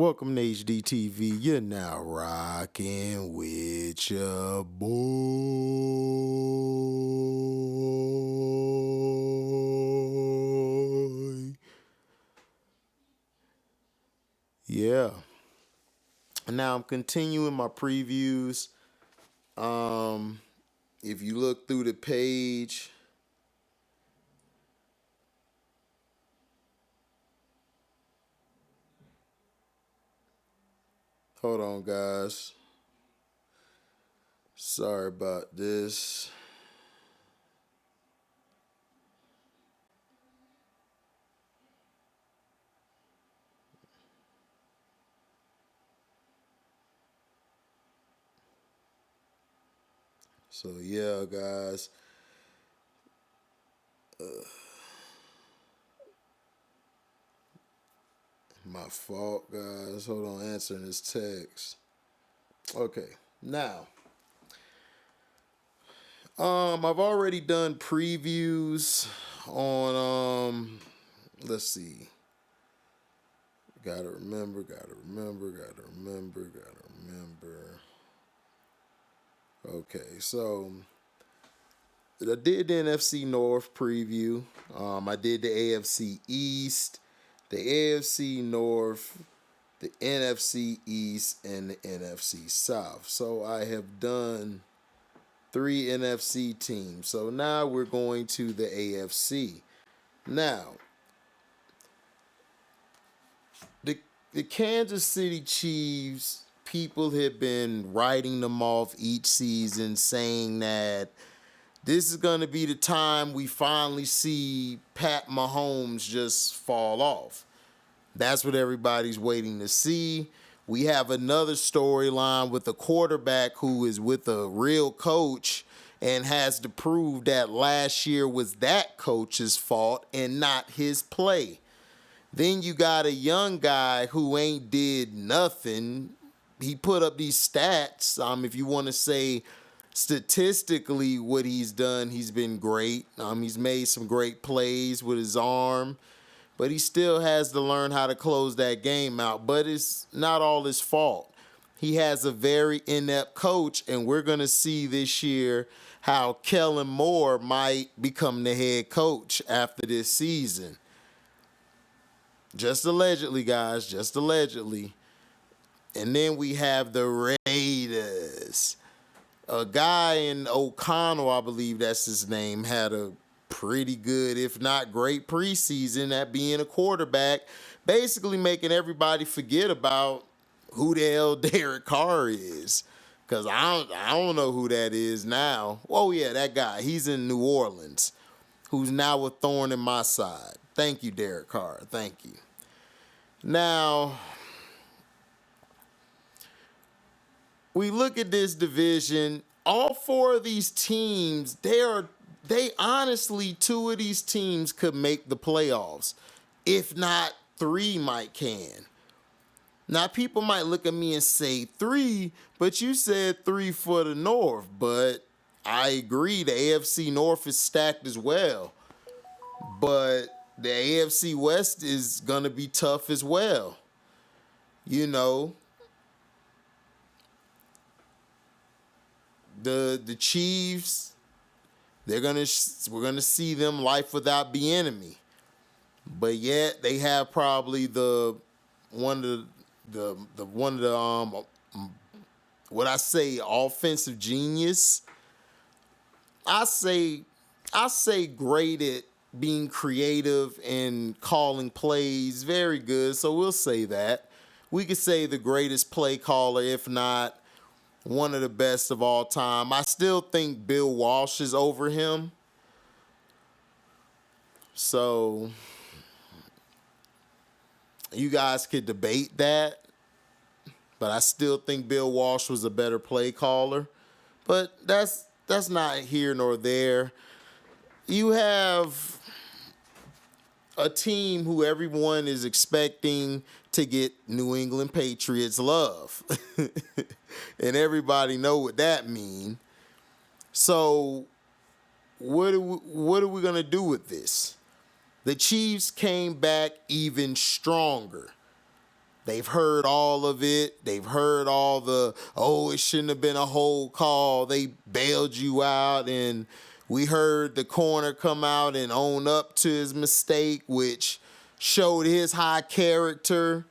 Welcome to HDTV. You're now rocking with your boy. Yeah. Now I'm continuing my previews. If you look through the page, hold on, guys. Sorry about this. So, yeah, guys. My fault, guys. Hold on, answering this text. Okay, now. I've already done previews on let's see. Gotta remember. Okay, so I did the NFC North preview. I did the AFC East, the AFC North, the NFC East, and the NFC South. So I have done 3 NFC teams. So now we're going to the AFC. Now, the Kansas City Chiefs, people have been writing them off each season, saying that this is going to be the time we finally see Pat Mahomes just fall off. That's what everybody's waiting to see. We have another storyline with a quarterback who is with a real coach and has to prove that last year was that coach's fault and not his play. Then you got a young guy who ain't did nothing. He put up these stats. If you want to say statistically what he's done, he's been great. He's made some great plays with his arm, but he still has to learn how to close that game out. But it's not all his fault. He has a very inept coach, and we're going to see this year how Kellen Moore might become the head coach after this season. Just allegedly, guys, just allegedly. And then we have the Raiders. A guy in O'Connell, I believe that's his name, had a pretty good, if not great, preseason at being a quarterback, basically making everybody forget about who the hell Derek Carr is. Because I don't know who that is now. Oh, yeah, that guy. He's in New Orleans, who's now a thorn in my side. Thank you, Derek Carr. Thank you. Now, we look at this division. All 4 of these teams, they honestly, 2 of these teams could make the playoffs. If not, 3 might can. Now, people might look at me and say 3, but you said 3 for the North. But I agree, the AFC North is stacked as well. But the AFC West is going to be tough as well. You know, the Chiefs, we're gonna see them life without the enemy, but yet they have probably one of the what I say offensive genius. I say great at being creative and calling plays, very good. So we'll say that. We could say the greatest play caller, if not one of the best of all time. I still think Bill Walsh is over him. So you guys could debate that, but I still think Bill Walsh was a better play caller. But that's not here nor there. You have a team who everyone is expecting to get New England Patriots love. And everybody know what that means. So what are we going to do with this? The Chiefs came back even stronger. They've heard all of it. They've heard all the, oh, it shouldn't have been a hold call. They bailed you out. And we heard the corner come out and own up to his mistake, which showed his high character.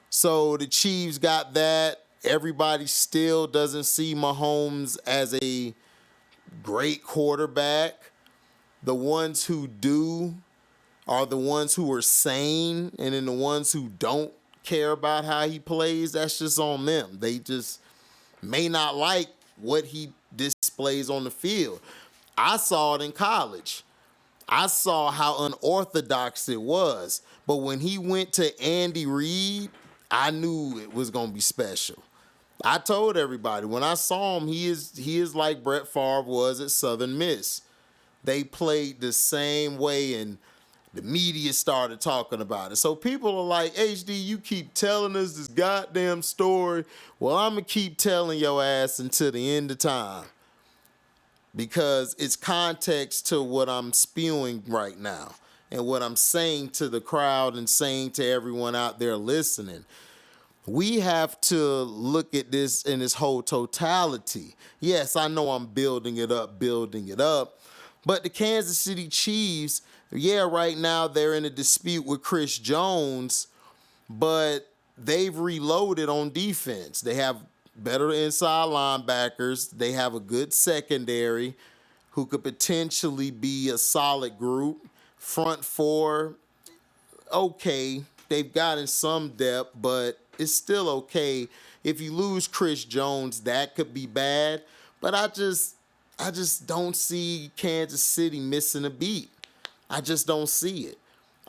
So the Chiefs got that. Everybody still doesn't see Mahomes as a great quarterback. The ones who do are the ones who are sane, and then the ones who don't care about how he plays, that's just on them. They just may not like what he displays on the field. I saw it in college. I saw how unorthodox it was. But when he went to Andy Reid, I knew it was going to be special. I told everybody, when I saw him, he is like Brett Favre was at Southern Miss. They played the same way, and the media started talking about it. So people are like, HD, you keep telling us this goddamn story. Well, I'm going to keep telling your ass until the end of time, because it's context to what I'm spewing right now and what I'm saying to the crowd and saying to everyone out there listening. We have to look at this in its whole totality. Yes, I know I'm building it up, but the Kansas City Chiefs, yeah, right now they're in a dispute with Chris Jones, but they've reloaded on defense. They have better inside linebackers. They have a good secondary who could potentially be a solid group. Front four, okay. They've gotten some depth, but it's still okay. If you lose Chris Jones, that could be bad. But I just don't see Kansas City missing a beat. I just don't see it.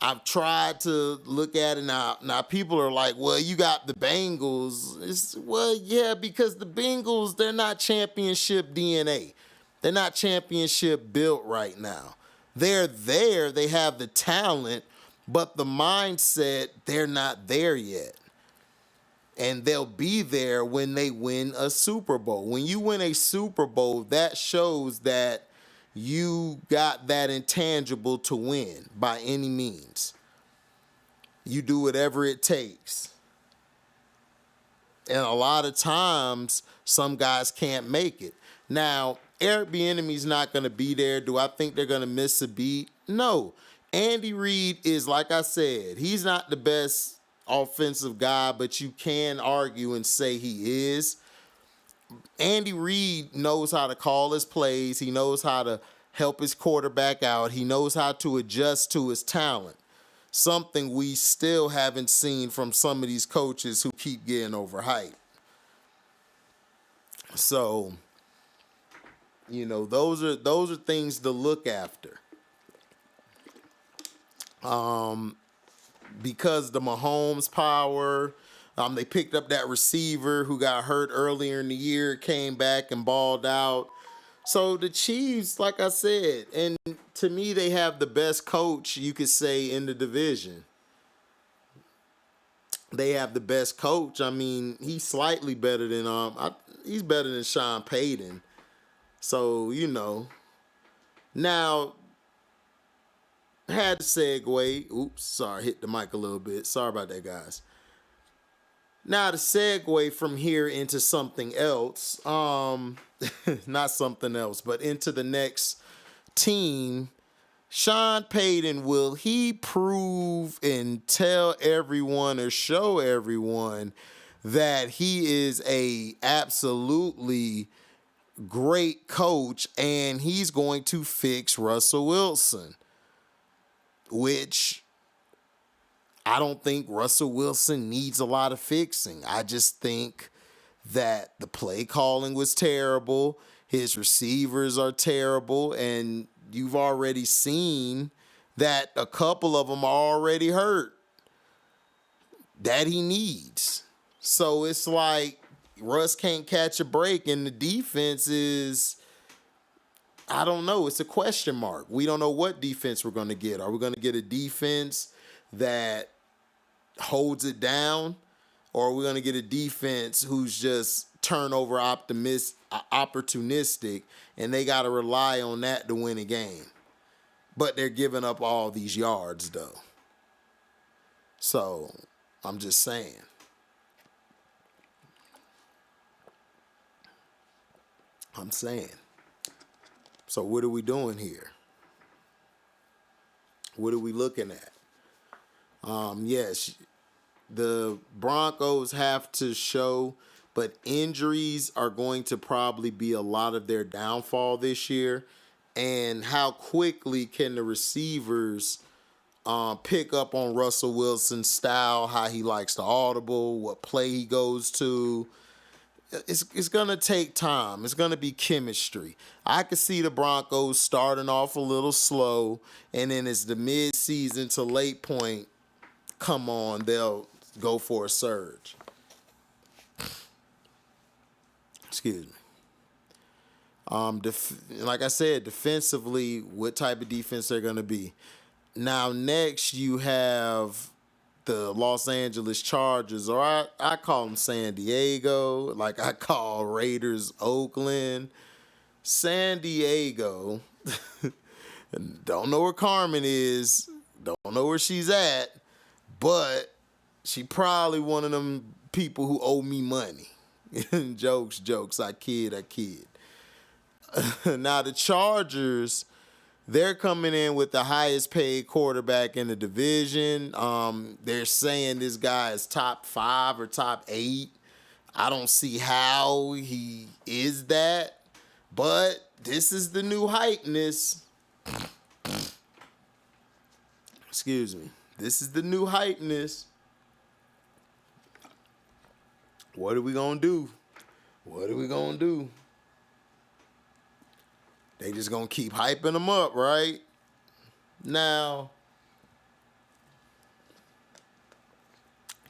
I've tried to look at it now. Now people are like, well, you got the Bengals. Well, yeah, because the Bengals, they're not championship DNA. They're not championship built right now. They're there. They have the talent, but the mindset, they're not there yet. And they'll be there when they win a Super Bowl. When you win a Super Bowl, that shows that you got that intangible to win by any means. You do whatever it takes. And a lot of times, some guys can't make it. Now, Eric Bieniemy's not going to be there. Do I think they're going to miss a beat? No. Andy Reid is, like I said, he's not the best offensive guy, but you can argue and say he is. Andy Reid knows how to call his plays. He knows how to help his quarterback out. He knows how to adjust to his talent. Something we still haven't seen from some of these coaches who keep getting overhyped. So, you know, those are things to look after. Because the Mahomes power, they picked up that receiver who got hurt earlier in the year, came back and balled out. So the Chiefs, like I said, and to me, they have the best coach, you could say, in the division. They have the best coach. I mean, he's slightly better than he's better than Sean Payton. So, you know. Now, had to segue. Oops, sorry, hit the mic a little bit. Sorry about that, guys. Now to segue from here into something else, not something else, but into the next team, Sean Payton, will he prove and tell everyone or show everyone that he is a absolutely great coach and he's going to fix Russell Wilson? Which I don't think Russell Wilson needs a lot of fixing. I just think that the play calling was terrible. His receivers are terrible. And you've already seen that a couple of them are already hurt that he needs. So it's like Russ can't catch a break, and the defense is, I don't know. It's a question mark. We don't know what defense we're going to get. Are we going to get a defense that holds it down, or are we going to get a defense who's just turnover opportunistic, and they got to rely on that to win a game? But they're giving up all these yards, though. So I'm just saying. I'm saying. So what are we doing here? What are we looking at? Yes, the Broncos have to show, but injuries are going to probably be a lot of their downfall this year. And how quickly can the receivers pick up on Russell Wilson's style, how he likes to audible, what play he goes to? It's going to take time. It's going to be chemistry. I could see the Broncos starting off a little slow, and then as the mid-season to late point come on, they'll go for a surge. Excuse me. Like I said, defensively, what type of defense they're going to be. Now, next you have the Los Angeles Chargers, or I call them San Diego, like I call Raiders Oakland. San Diego, don't know where Carmen is, don't know where she's at, but she probably one of them people who owe me money. Jokes, I kid. Now the Chargers, they're coming in with the highest paid quarterback in the division. They're saying this guy is top 5 or top 8. I don't see how he is that, but this is the new hypeness. Excuse me. This is the new hypeness. What are we going to do? They just going to keep hyping them up, right? Now,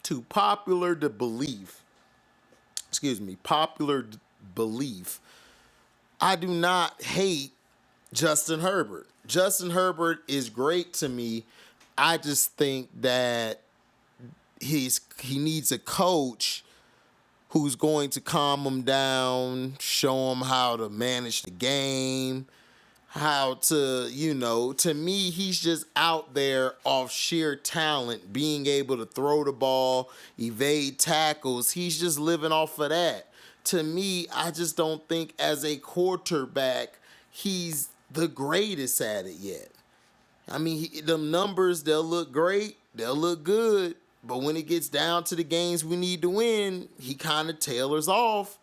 to popular belief, I do not hate Justin Herbert. Justin Herbert is great to me. I just think that he needs a coach who's going to calm him down, show him how to manage the game, how to, to me, he's just out there off sheer talent, being able to throw the ball, evade tackles. He's just living off of that. To me, I just don't think as a quarterback, he's the greatest at it yet. I mean, the numbers, they'll look great, they'll look good, but when it gets down to the games we need to win, he kind of tailors off.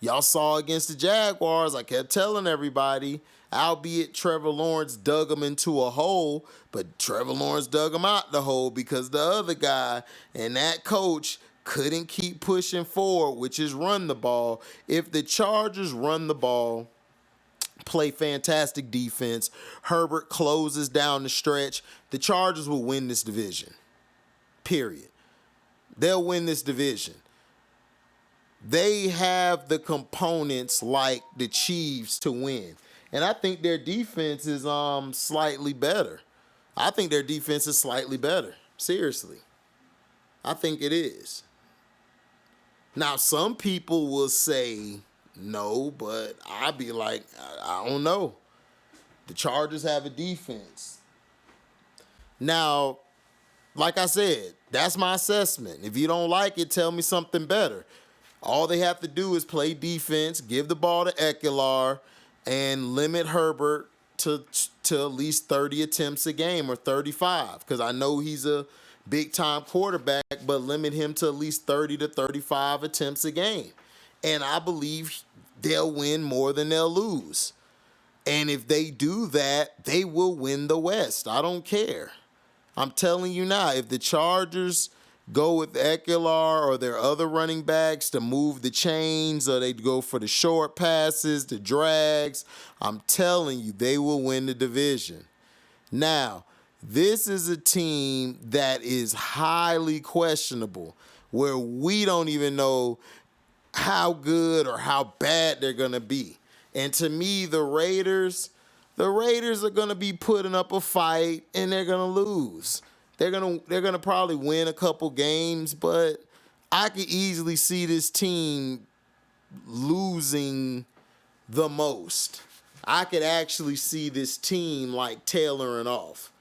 Y'all saw against the Jaguars, I kept telling everybody, albeit Trevor Lawrence dug him into a hole, but Trevor Lawrence dug him out the hole because the other guy and that coach couldn't keep pushing forward, which is run the ball. If the Chargers run the ball, play fantastic defense, Herbert closes down the stretch, the Chargers will win this division. Period. They'll win this division. They have the components like the Chiefs to win. And I think their defense is slightly better. Seriously. I think it is. Now, some people will say no, but I'd be like, I don't know. The Chargers have a defense. Now, like I said, that's my assessment. If you don't like it, tell me something better. All they have to do is play defense, give the ball to Ekeler, and limit Herbert to at least 30 attempts a game or 35. Because I know he's a big-time quarterback, but limit him to at least 30 to 35 attempts a game. And I believe they'll win more than they'll lose. And if they do that, they will win the West. I don't care. I'm telling you now, if the Chargers go with Ekeler or their other running backs to move the chains, or they go for the short passes, the drags, I'm telling you, they will win the division. Now, this is a team that is highly questionable, where we don't even know how good or how bad they're going to be. And to me, the Raiders are going to be putting up a fight, and they're going to lose. They're going to probably win a couple games, but I could easily see this team losing the most. I could actually see this team like tailoring off.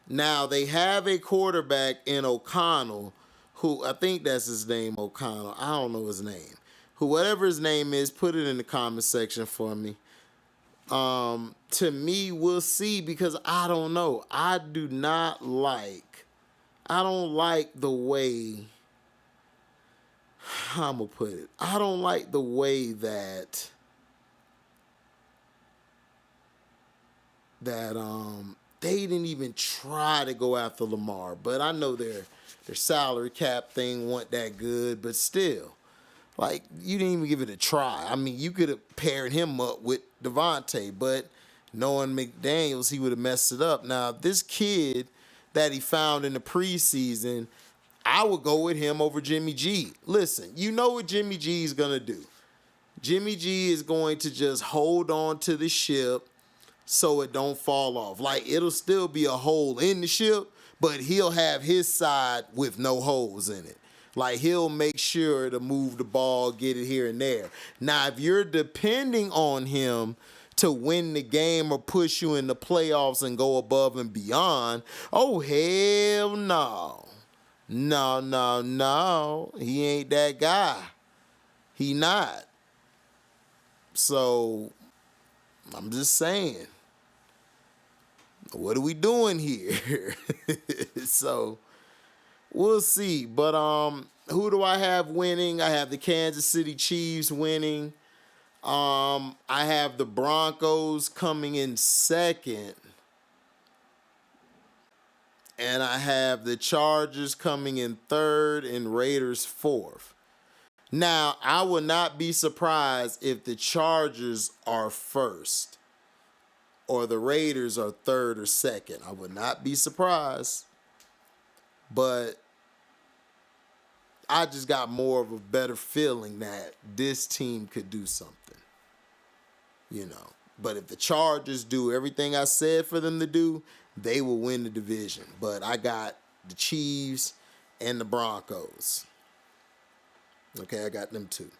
Now, they have a quarterback in O'Connell, who I think that's his name, O'Connell. I don't know his name. whatever his name is, put it in the comment section for me. To me, we'll see, because I don't know. I don't like the way, how I'm gonna put it. I don't like the way that they didn't even try to go after Lamar. But I know their salary cap thing wasn't that good, but still. Like, you didn't even give it a try. I mean, you could have paired him up with Devontae, but knowing McDaniels, he would have messed it up. Now, this kid that he found in the preseason, I would go with him over Jimmy G. Listen, you know what Jimmy G is going to do. Jimmy G is going to just hold on to the ship so it don't fall off. Like, it'll still be a hole in the ship, but he'll have his side with no holes in it. Like, he'll make sure to move the ball, get it here and there. Now, if you're depending on him to win the game or push you in the playoffs and go above and beyond, oh, hell no. No. He ain't that guy. He not. So, I'm just saying. What are we doing here? So, we'll see. But who do I have winning? I have the Kansas City Chiefs winning. I have the Broncos coming in second. And I have the Chargers coming in third and Raiders fourth. Now, I would not be surprised if the Chargers are first or the Raiders are third or second. I would not be surprised. But I just got more of a better feeling that this team could do something. You know. But if the Chargers do everything I said for them to do, they will win the division. But I got the Chiefs and the Broncos. Okay, I got them too.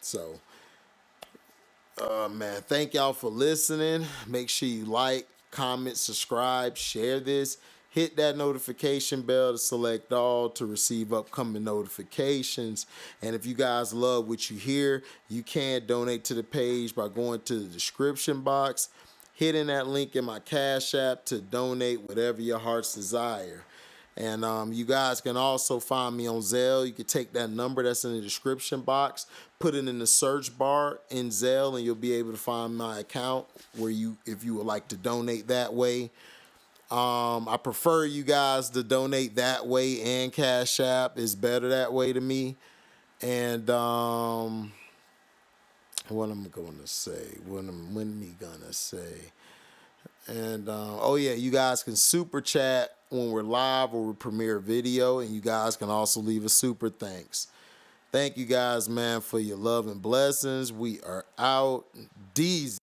So, man, thank y'all for listening. Make sure you like, comment, subscribe, share this. Hit that notification bell to select all to receive upcoming notifications. And if you guys love what you hear, you can donate to the page by going to the description box, hitting that link in my Cashapp to donate whatever your heart's desire. And you guys can also find me on Zelle. You can take that number that's in the description box, put it in the search bar in Zelle, and you'll be able to find my account if you would like to donate that way. I prefer you guys to donate that way, and Cash App is better that way to me. And what am I going to say? What am I gonna say? And oh yeah, you guys can super chat when we're live or we premiere a video, and you guys can also leave a super thanks. Thank you guys, man, for your love and blessings. We are out. Deezy.